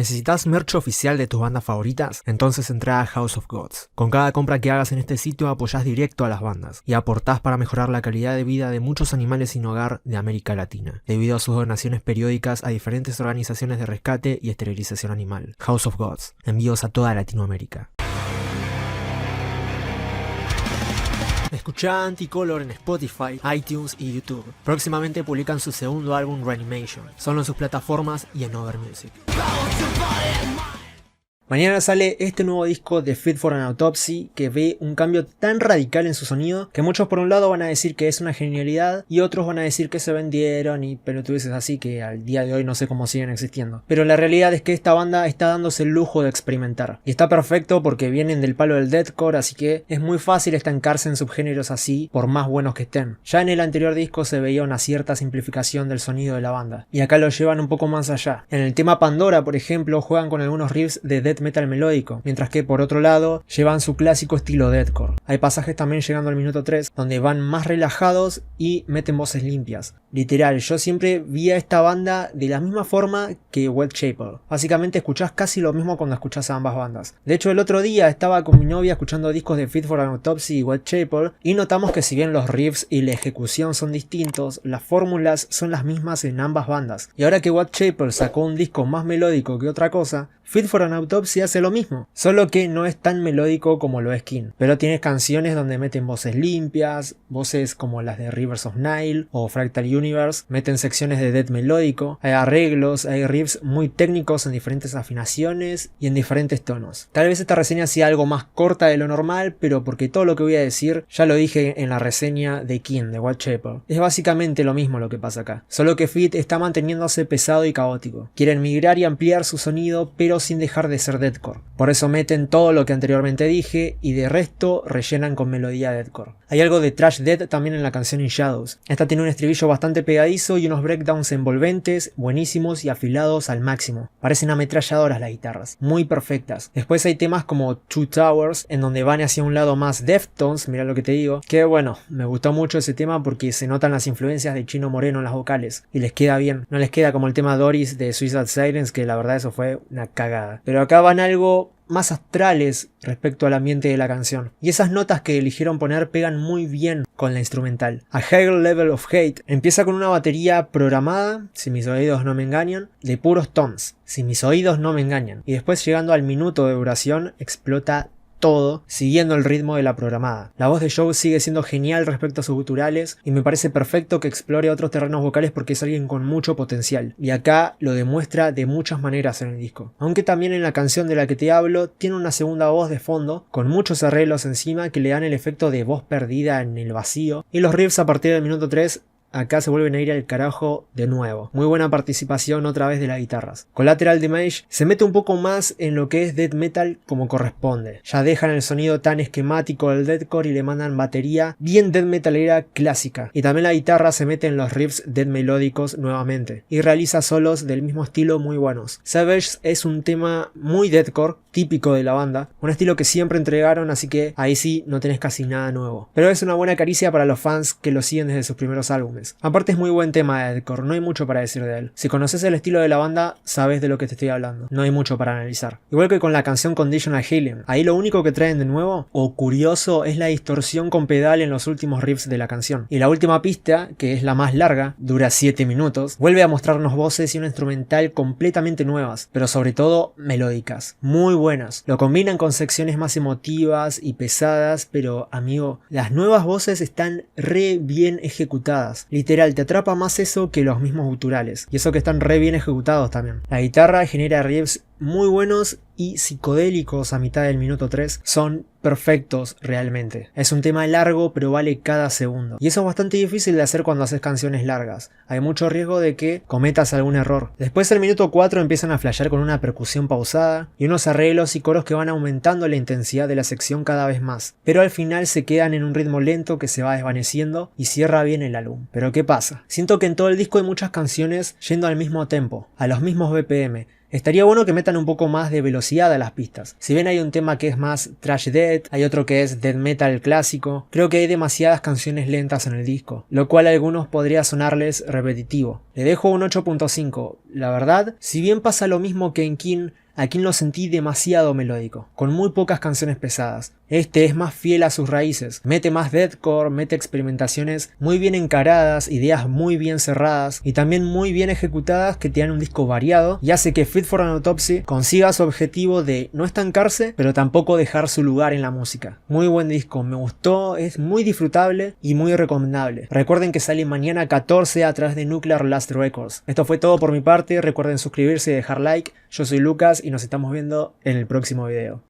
¿Necesitas merch oficial de tus bandas favoritas? Entonces entra a House of Gods. Con cada compra que hagas en este sitio apoyás directo a las bandas y aportás para mejorar la calidad de vida de muchos animales sin hogar de América Latina, debido a sus donaciones periódicas a diferentes organizaciones de rescate y esterilización animal. House of Gods, envíos a toda Latinoamérica. Escuchá Anticolor en Spotify, iTunes y YouTube. Próximamente publican su segundo álbum Reanimation, solo en sus plataformas y en Over Music. Mañana sale este nuevo disco de Fit for an Autopsy que ve un cambio tan radical en su sonido que muchos por un lado van a decir que es una genialidad y otros van a decir que se vendieron y pelotudeces así que al día de hoy no sé cómo siguen existiendo. Pero la realidad es que esta banda está dándose el lujo de experimentar y está perfecto porque vienen del palo del deathcore, así que es muy fácil estancarse en subgéneros así por más buenos que estén. Ya en el anterior disco se veía una cierta simplificación del sonido de la banda y acá lo llevan un poco más allá. En el tema Pandora, por ejemplo, juegan con algunos riffs de death metal melódico, mientras que por otro lado llevan su clásico estilo deathcore. Hay pasajes también llegando al minuto 3 donde van más relajados y meten voces limpias. Literal, yo siempre vi a esta banda de la misma forma que Whitechapel. Básicamente escuchás casi lo mismo cuando escuchás a ambas bandas. De hecho, el otro día estaba con mi novia escuchando discos de Fit for an Autopsy y Whitechapel y notamos que si bien los riffs y la ejecución son distintos, las fórmulas son las mismas en ambas bandas. Y ahora que Whitechapel sacó un disco más melódico que otra cosa, Fit for an Autopsy hace lo mismo, solo que no es tan melódico como lo es Kin, pero tiene canciones donde meten voces limpias, voces como las de Rivers of Nile o Fractal Universe, meten secciones de death melódico, hay arreglos, hay riffs muy técnicos en diferentes afinaciones y en diferentes tonos. Tal vez esta reseña sea algo más corta de lo normal, pero porque todo lo que voy a decir ya lo dije en la reseña de Kin, de Whitechapel. Es básicamente lo mismo lo que pasa acá, solo que Fit está manteniéndose pesado y caótico. Quieren migrar y ampliar su sonido, pero sin dejar de ser deathcore. Por eso meten todo lo que anteriormente dije y de resto rellenan con melodía deathcore. Hay algo de thrash death también en la canción In Shadows. Esta tiene un estribillo bastante pegadizo y unos breakdowns envolventes, buenísimos y afilados al máximo. Parecen ametralladoras las guitarras, muy perfectas. Después hay temas como Two Towers, en donde van hacia un lado más Deftones, mirá lo que te digo, que bueno, me gustó mucho ese tema porque se notan las influencias de Chino Moreno en las vocales y les queda bien. No les queda como el tema Doris de Suicide Silence, que la verdad eso fue una cagada. Pero acá van algo más astrales respecto al ambiente de la canción. Y esas notas que eligieron poner pegan muy bien con la instrumental. A Higher Level of Hate empieza con una batería programada, si mis oídos no me engañan, de puros toms, si mis oídos no me engañan. Y después llegando al minuto de duración explota todo siguiendo el ritmo de la programada. La voz de Joe sigue siendo genial respecto a sus guturales y me parece perfecto que explore otros terrenos vocales porque es alguien con mucho potencial y acá lo demuestra de muchas maneras en el disco. Aunque también en la canción de la que te hablo tiene una segunda voz de fondo con muchos arreglos encima que le dan el efecto de voz perdida en el vacío y los riffs a partir del minuto 3 acá se vuelven a ir al carajo de nuevo. Muy buena participación otra vez de las guitarras. Collateral Damage se mete un poco más en lo que es death metal como corresponde. Ya dejan el sonido tan esquemático del deathcore y le mandan batería bien death metalera clásica. Y también la guitarra se mete en los riffs death melódicos nuevamente. Y realiza solos del mismo estilo muy buenos. Savage es un tema muy deathcore, típico de la banda. Un estilo que siempre entregaron, así que ahí sí no tenés casi nada nuevo. Pero es una buena caricia para los fans que lo siguen desde sus primeros álbumes. Aparte es muy buen tema de deathcore, no hay mucho para decir de él. Si conoces el estilo de la banda, sabes de lo que te estoy hablando. No hay mucho para analizar. Igual que con la canción Conditional Healing. Ahí lo único que traen de nuevo, o curioso, es la distorsión con pedal en los últimos riffs de la canción. Y la última pista, que es la más larga, dura 7 minutos, vuelve a mostrarnos voces y una instrumental completamente nuevas, pero sobre todo melódicas. Muy buenas. Lo combinan con secciones más emotivas y pesadas, pero amigo, las nuevas voces están re bien ejecutadas. Literal, te atrapa más eso que los mismos guturales. Y eso que están re bien ejecutados también. La guitarra genera riffs muy buenos y psicodélicos a mitad del minuto 3. Son perfectos realmente. Es un tema largo pero vale cada segundo. Y eso es bastante difícil de hacer cuando haces canciones largas. Hay mucho riesgo de que cometas algún error. Después el minuto 4 empiezan a flashear con una percusión pausada y unos arreglos y coros que van aumentando la intensidad de la sección cada vez más. Pero al final se quedan en un ritmo lento que se va desvaneciendo y cierra bien el álbum. Pero ¿qué pasa? Siento que en todo el disco hay muchas canciones yendo al mismo tempo, a los mismos BPM. Estaría bueno que metan un poco más de velocidad a las pistas. Si bien hay un tema que es más thrash death, hay otro que es death metal clásico, creo que hay demasiadas canciones lentas en el disco, lo cual a algunos podría sonarles repetitivo. Le dejo un 8.5. La verdad, si bien pasa lo mismo que en King, aquí lo sentí demasiado melódico, con muy pocas canciones pesadas. Este es más fiel a sus raíces, mete más deathcore, mete experimentaciones muy bien encaradas, ideas muy bien cerradas y también muy bien ejecutadas que te dan un disco variado y hace que Fit for an Autopsy consiga su objetivo de no estancarse, pero tampoco dejar su lugar en la música. Muy buen disco, me gustó, es muy disfrutable y muy recomendable. Recuerden que sale mañana 14 a través de Nuclear Blast Records. Esto fue todo por mi parte, recuerden suscribirse y dejar like. Yo soy Lucas y nos estamos viendo en el próximo video.